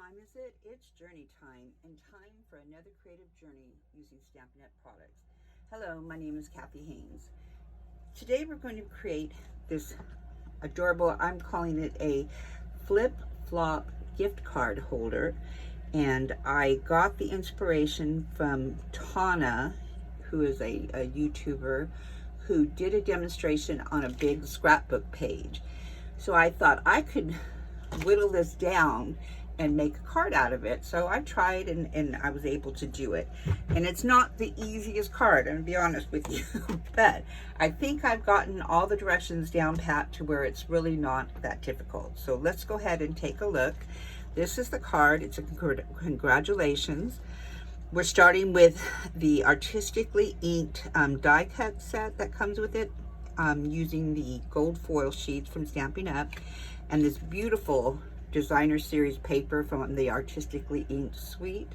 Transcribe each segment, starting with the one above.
time is it? It's journey time, and time for another creative journey using Stampin' products. Hello, my name is Kathy Haynes. Today we're going to create this adorable, I'm calling it a flip-flop gift card holder, and I got the inspiration from Tanu, who is a YouTuber who did a demonstration on a big scrapbook page. So I thought I could whittle this down and make a card out of it. So I tried and I was able to do it. And it's not the easiest card, I'm gonna be honest with you, but I think I've gotten all the directions down pat to where it's really not that difficult. So let's go ahead and take a look. This is the card. It's a congratulations. We're starting with the artistically inked die cut set that comes with it, using the gold foil sheets from Stampin' Up, and this beautiful designer series paper from the artistically inked suite,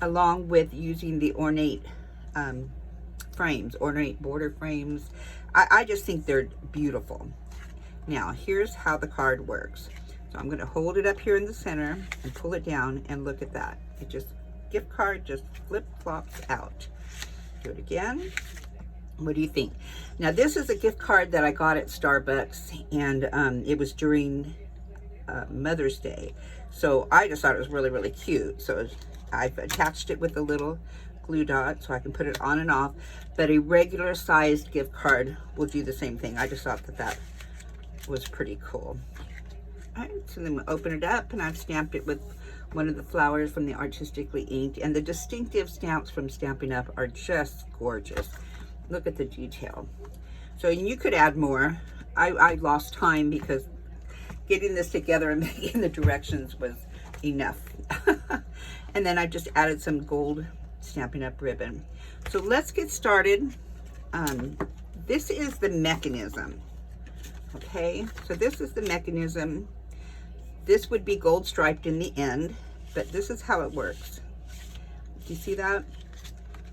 along with using the ornate frames, ornate border frames. I just think they're beautiful. Now here's how the card works. So I'm going to hold it up here in the center and pull it down, and look at that. It just, gift card just flip flops out. Do it again. What do you think? Now this is a gift card that I got at Starbucks, and it was during Mother's Day, so I just thought it was really cute. So I've attached it with a little glue dot so I can put it on and off, but a regular sized gift card will do the same thing. I just thought that was pretty cool. All right, so then we open it up, and I've stamped it with one of the flowers from the Artistically Inked, and the distinctive stamps from Stampin' Up are just gorgeous. Look at the detail. So you could add more. I lost time because getting this together and making the directions was enough. And then I just added some gold Stampin' Up ribbon. So let's get started. This is the mechanism. Okay, so this is the mechanism. This would be gold striped in the end, but this is how it works. Do you see that?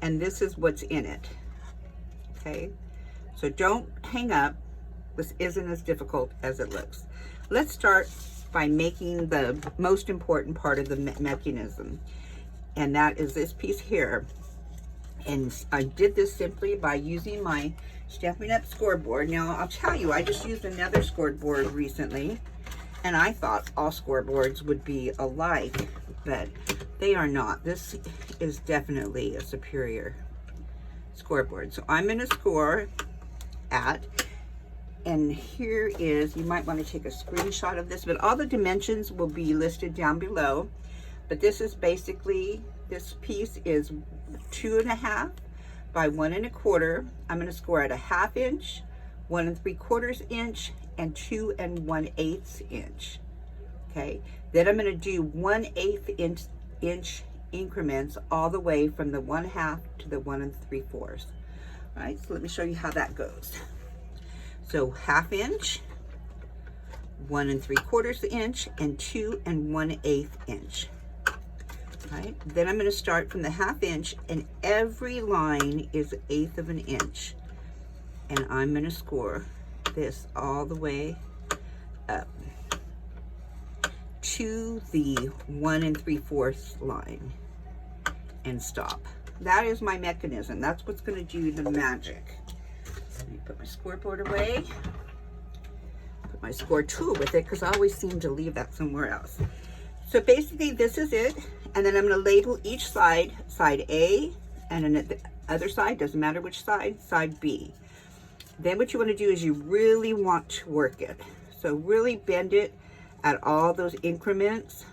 And this is what's in it. Okay, so don't hang up. This isn't as difficult as it looks. Let's start by making the most important part of the mechanism, and that is this piece here. And I did this simply by using my Stampin' Up scoreboard. Now I'll tell you, I just used another scoreboard recently, and I thought all scoreboards would be alike, but they are not. This is definitely a superior scoreboard. So I'm going to score at, and here is, you might want to take a screenshot of this, but all the dimensions will be listed down below. But this is basically, this piece is 2.5 by 1 1/4. I'm going to score at 1/2 inch, 1 3/4 inch, and 2 1/8 inch. Okay, then I'm going to do 1/8 inch increments all the way from the 1/2 to the 1 3/4. All right, so let me show you how that goes. So 1/2 inch, 1 3/4 inch, and 2 1/8 inch. All right, then I'm going to start from the 1/2 inch, and every line is 1/8 of an inch, and I'm going to score this all the way up to the 1 3/4 line and stop. That is my mechanism. That's what's going to do the magic. Let me put my scoreboard away. Put my score tool with it, because I always seem to leave that somewhere else. So basically this is it, and then I'm going to label each side, side A, and then the other side, doesn't matter which side, side B. Then what you want to do is you really want to work it. So really bend it at all those increments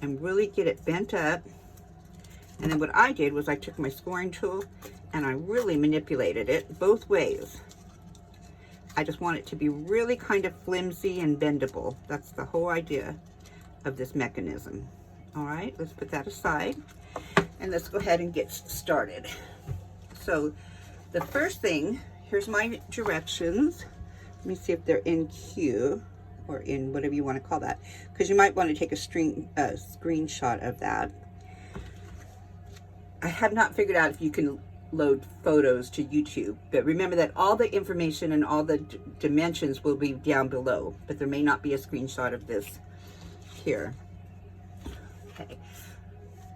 and really get it bent up. And then what I did was I took my scoring tool and I really manipulated it both ways. I just want it to be really kind of flimsy and bendable. That's the whole idea of this mechanism. All right, let's put that aside, and let's go ahead and get started. So the first thing, here's my directions. Let me see if they're in Q or in whatever you want to call that, because you might want to take a screenshot of that. I have not figured out if you can load photos to YouTube, but remember that all the information and all the dimensions will be down below, but there may not be a screenshot of this here. Okay.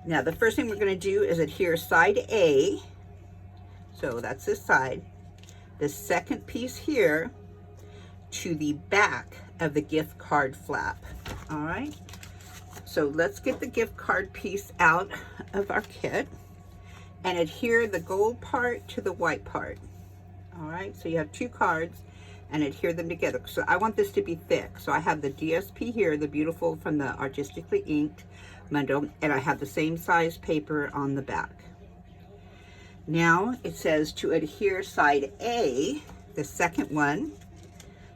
Now the first thing we're going to do is adhere side A. So that's this side. The second piece here to the back of the gift card flap. All right. So let's get the gift card piece out of our kit and adhere the gold part to the white part. All right. So you have two cards and adhere them together. So I want this to be thick. So I have the DSP here, the beautiful from the Artistically inked bundle, and I have the same size paper on the back. Now it says to adhere side A, the second one,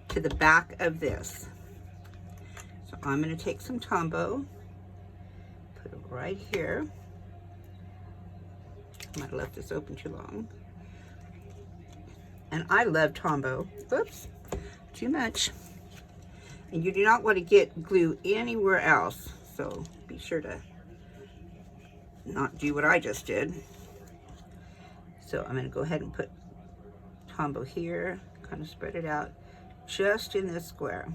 to the back of this. So I'm going to take some Tombow, put it right here. I might have left this open too long. And I love Tombow. Oops, too much. And you do not want to get glue anywhere else. So be sure to not do what I just did. So I'm going to go ahead and put Tombow here, kind of spread it out just in this square.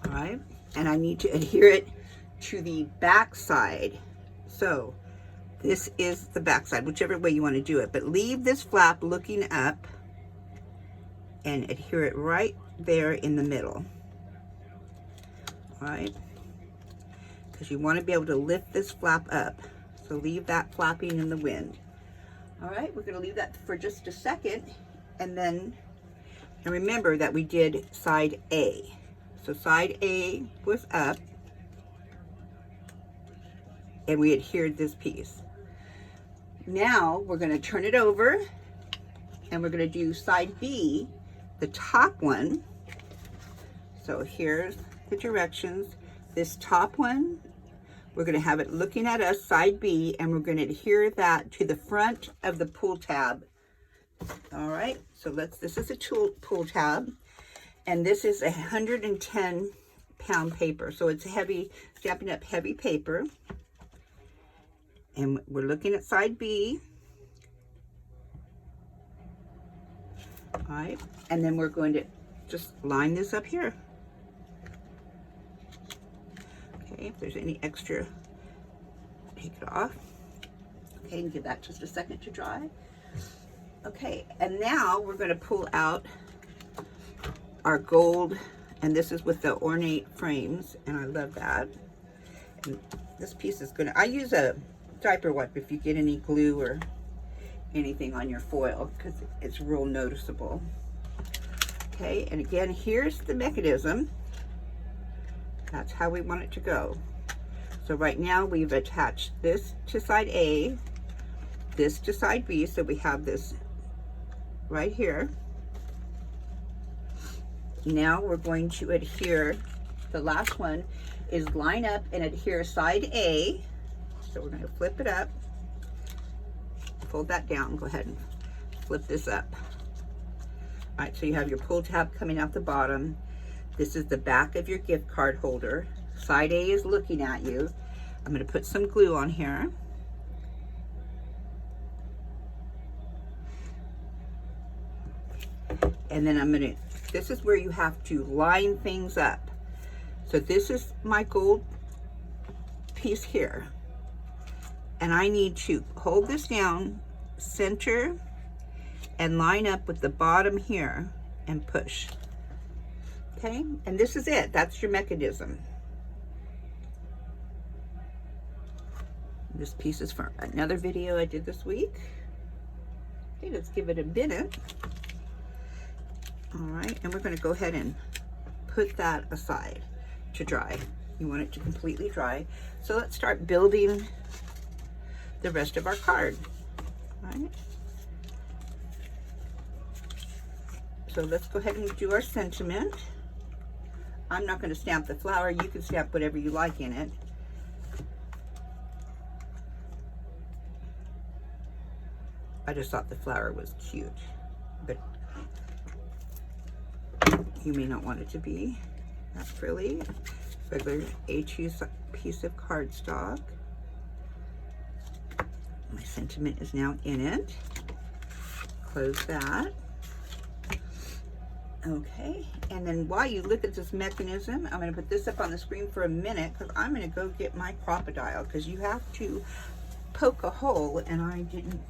All right, and I need to adhere it to the back side. So this is the back side, whichever way you want to do it, but leave this flap looking up and adhere it right there in the middle. All right, because you want to be able to lift this flap up. So leave that flapping in the wind. All right, we're going to leave that for just a second, and remember that we did side A. So side A was up, and we adhered this piece. Now we're going to turn it over, and we're going to do side B, the top one. So here's the directions. This top one, we're going to have it looking at us, side B, and we're going to adhere that to the front of the pull tab. All right, so this is a pull tab, and this is 110-pound paper. So it's heavy, Stampin' Up! Heavy paper. And we're looking at side B. All right, and then we're going to just line this up here. Okay, if there's any extra, take it off. Okay, and give that just a second to dry. Okay, and now we're going to pull out our gold, and this is with the ornate frames, and I love that. And this piece is going to, I use a diaper wipe if you get any glue or anything on your foil, because it's real noticeable. Okay, and again, here's the mechanism. That's how we want it to go. So right now we've attached this to side A, this to side B, so we have this right here. Now we're going to adhere, the last one is line up and adhere side A. So we're going to flip it up, fold that down, go ahead and flip this up. All right, so you have your pull tab coming out the bottom. This is the back of your gift card holder. Side A is looking at you. I'm going to put some glue on here. And then I'm going to, this is where you have to line things up. So this is my gold piece here. And I need to hold this down, center, and line up with the bottom here and push. Okay, and this is it. That's your mechanism. This piece is from another video I did this week. Okay, let's give it a minute. All right, and we're going to go ahead and put that aside to dry. You want it to completely dry. So let's start building the rest of our card. All right. So let's go ahead and do our sentiment. I'm not going to stamp the flower. You can stamp whatever you like in it. I just thought the flower was cute, but you may not want it to be that frilly. Regular A2 piece of cardstock. My sentiment is now in it. Close that. Okay, and then while you look at this mechanism, I'm going to put this up on the screen for a minute because I'm going to go get my crocodile, because you have to poke a hole, and I didn't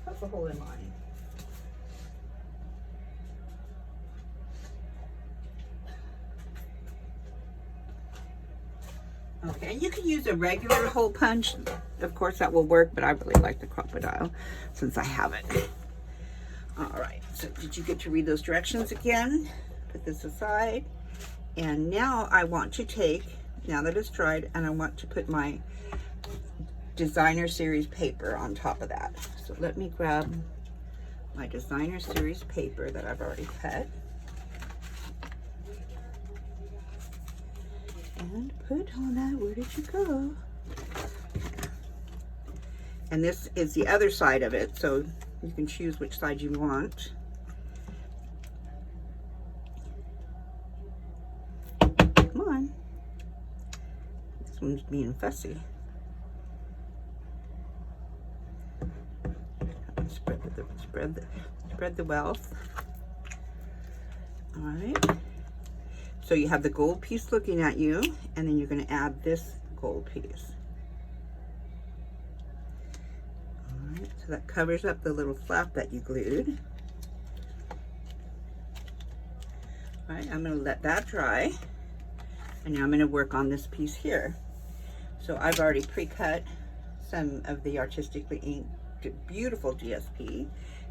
poke a hole in mine. Okay, and you can use a regular hole punch. Of course, that will work, but I really like the crocodile since I have it. All right, so did you get to read those directions again? Put this aside. And now I want to take, now that it's dried, and I want to put my designer series paper on top of that. So let me grab my designer series paper that I've already cut. And put on that, where did you go? And this is the other side of it, so you can choose which side you want. Come on. This one's being fussy. Spread the wealth. All right. So you have the gold piece looking at you, and then you're going to add this gold piece. All right, so that covers up the little flap that you glued. All right, I'm going to let that dry, and now I'm going to work on this piece here. So I've already pre-cut some of the Artistically inked beautiful DSP,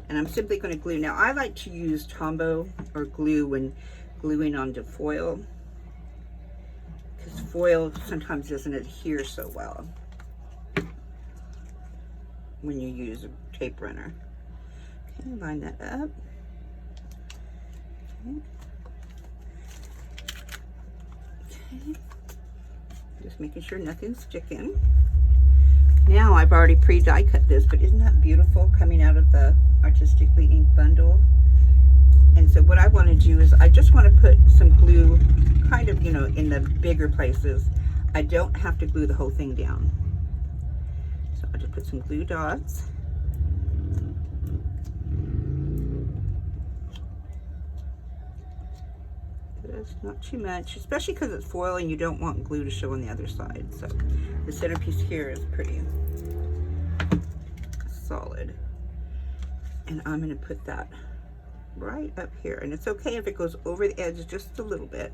and I'm simply going to glue. Now I like to use Tombow or glue when gluing onto foil, because foil sometimes doesn't adhere so well when you use a tape runner. Okay, line that up. Okay. Just making sure nothing's sticking. Now I've already pre-die cut this, but isn't that beautiful coming out of the Artistically inked bundle? And so what I want to do is I just want to put some glue kind of, you know, in the bigger places. I don't have to glue the whole thing down. So I'll just put some glue dots. Just not too much, especially because it's foil and you don't want glue to show on the other side. So the centerpiece here is pretty solid. And I'm going to put that right up here, and it's okay if it goes over the edge just a little bit,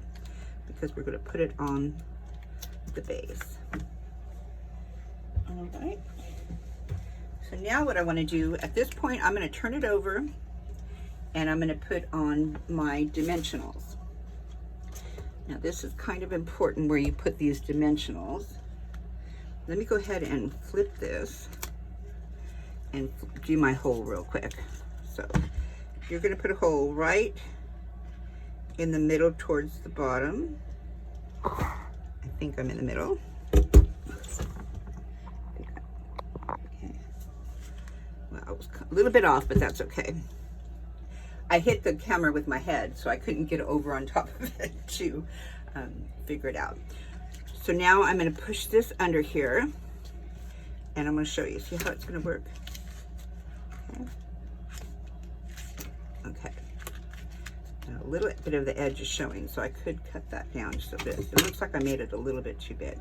because we're going to put it on the base. All right, so now what I want to do at this point, I'm going to turn it over, and I'm going to put on my dimensionals. Now this is kind of important where you put these dimensionals. Let me go ahead and flip this and do my hole real quick. So you're going to put a hole right in the middle towards the bottom. I think I'm in the middle. Okay. Well, I was a little bit off, but that's okay. I hit the camera with my head, so I couldn't get over on top of it to figure it out. So now I'm going to push this under here, and I'm going to show you. See how it's going to work? Okay. Okay. Now a little bit of the edge is showing, so I could cut that down just a bit. It looks like I made it a little bit too big.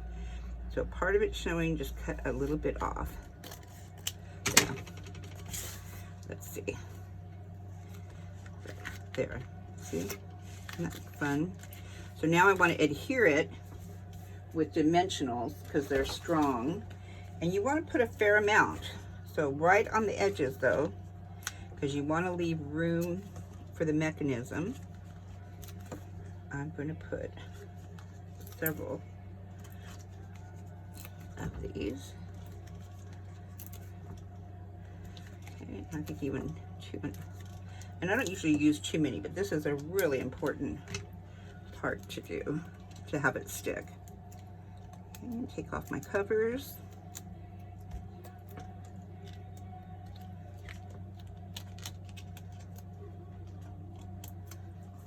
So part of it showing, just cut a little bit off. Yeah. Let's see. There. See? Isn't that fun? So now I want to adhere it with dimensionals because they're strong. And you want to put a fair amount. So right on the edges though, because you want to leave room for the mechanism. I'm going to put several of these. Okay, I think even two. And I don't usually use too many, but this is a really important part to do to have it stick. Okay, take off my covers.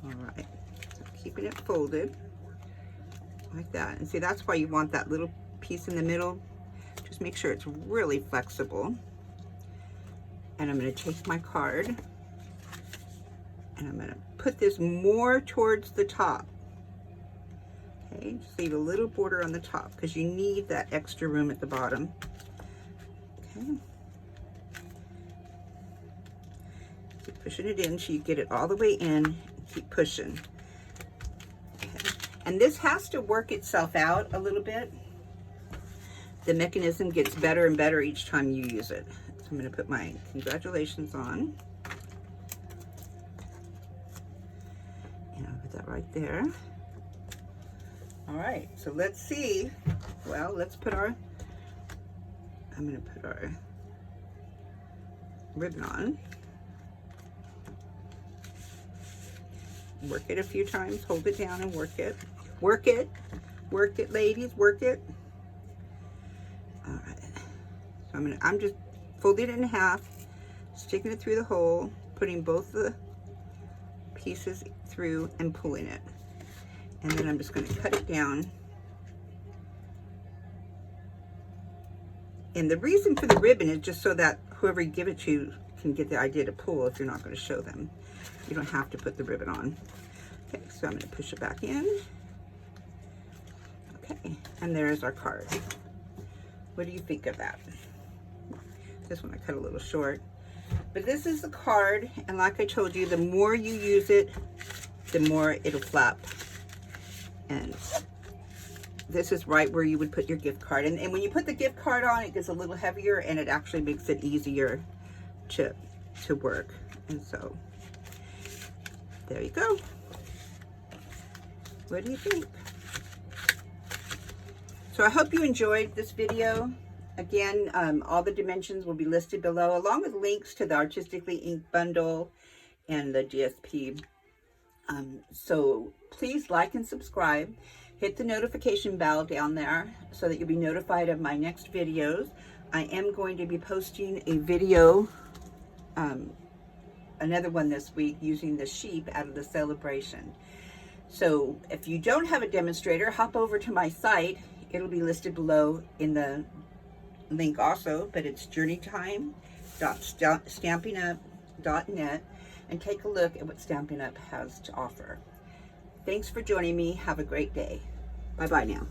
All right, so keeping it folded like that. And see, that's why you want that little piece in the middle. Just make sure it's really flexible. And I'm going to take my card and I'm going to put this more towards the top. Okay, just leave a little border on the top because you need that extra room at the bottom. Okay. Keep pushing it in so you get it all the way in. Keep pushing. Okay. And this has to work itself out a little bit. The mechanism gets better and better each time you use it. So I'm going to put my congratulations on. And I'll put that right there. All right, so let's see. Well, let's put our, I'm going to put our ribbon on. Work it a few times, hold it down and work it. Work it. Work it, ladies, work it. All right. So I'm just folding it in half, sticking it through the hole, putting both the pieces through and pulling it. And then I'm just going to cut it down. And the reason for the ribbon is just so that whoever you give it to can get the idea to pull if you're not going to show them. You don't have to put the ribbon on. Okay, so I'm going to push it back in. Okay, and there's our card. What do you think of that? This one I cut a little short. But this is the card, and like I told you, the more you use it, the more it'll flap. And this is right where you would put your gift card. And when you put the gift card on, it gets a little heavier, and it actually makes it easier to work. And so, there you go. What do you think? So I hope you enjoyed this video. Again, all the dimensions will be listed below, along with links to the Artistically ink bundle and the GSP. So please like and subscribe. Hit the notification bell down there so that you'll be notified of my next videos. I am going to be posting a video, another one this week, using the sheep out of the celebration. So if you don't have a demonstrator, hop over to my site. It'll be listed below in the link also, but it's journeytime.stampinup.net, and take a look at what Stampin' Up has to offer. Thanks for joining me. Have a great day. Bye-bye now.